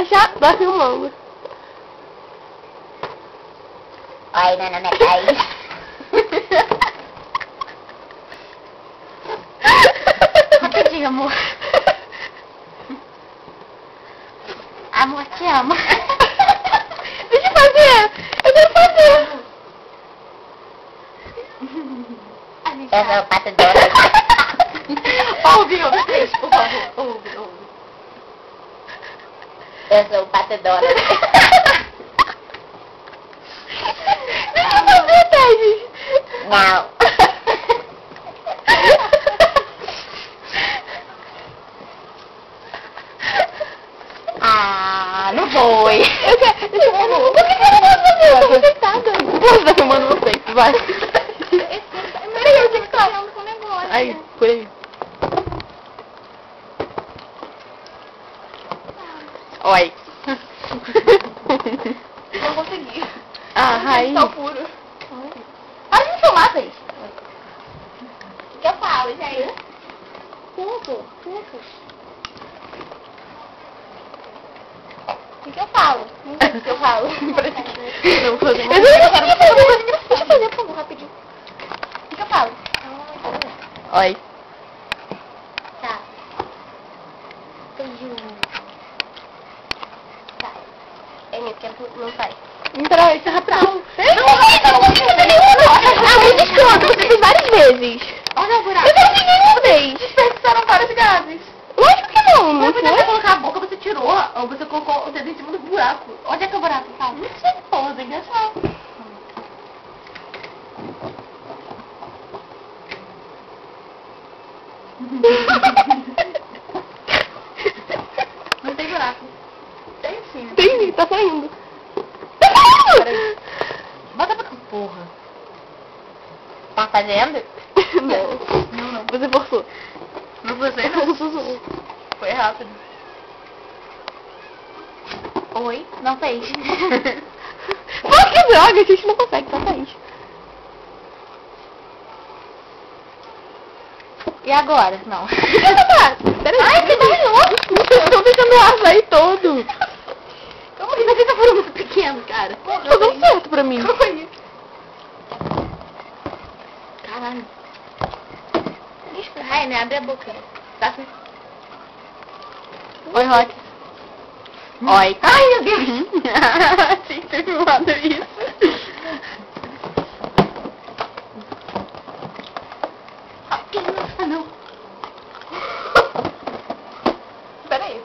Já tá filmando. Oi, Nana Metade. Rapidinho, amor. Amor, te amo. Deixa eu fazer. Eu quero fazer. Eu sou o Pato Donald. Ouve, por favor. Ouve. Eu sou o Pato Donald. Deixa eu fazer, Thaís. Não. Ah, não foi. Eu quero. Deixa eu fazer. Por que eu não posso fazer? Eu tô conectada. Posso estar filmando você? Vai. Peraí, eu tenho que estar. Aí, por aí. Oi. Não consegui. Ah, Raí. Só puro. Pode me filmar, Thaís. O que eu falo, gente? Tudo. O que eu falo? Não sei o que eu falo. Não, vou fazer uma... Eu quero fazer uma coisa engraçada. Deixa eu fazer, por favor, rapidinho. O que eu falo? Oi. Tá. Beijo. Tá. É meu, porque não sai. Então, isso é rapidão. Ah, muito escroto, você fez várias vezes. Olha o buraco. Eu não fiz nenhuma vez. Desperdiçaram vários gases. Lógico que não, não Você podia foi? colocar a boca, você tirou, ou você colocou o dedo em cima do buraco. Onde é que é o buraco, tá? Não sei, porra, tem que achar. Não tem buraco. Tem sim. Tem, tá saindo. Peraí. Bota pra... Porra. Tá fazendo? Não. Você forçou. Não forcei, não. Foi rápido. Oi? Não fez. Pô, que droga, a gente não consegue, tá, Thaís? E agora? Não. Peraí. Ai, que Eu tô deixando o ar sair todo. Como que você tá falando muito pequeno, cara? Tá dando certo pra mim. Caralho. Ai, né? Abre a boca. Tá assim. Oi, Rock. Oi. Ai, meu Deus. Tinha que ter filmado isso. Ah, não. Peraí.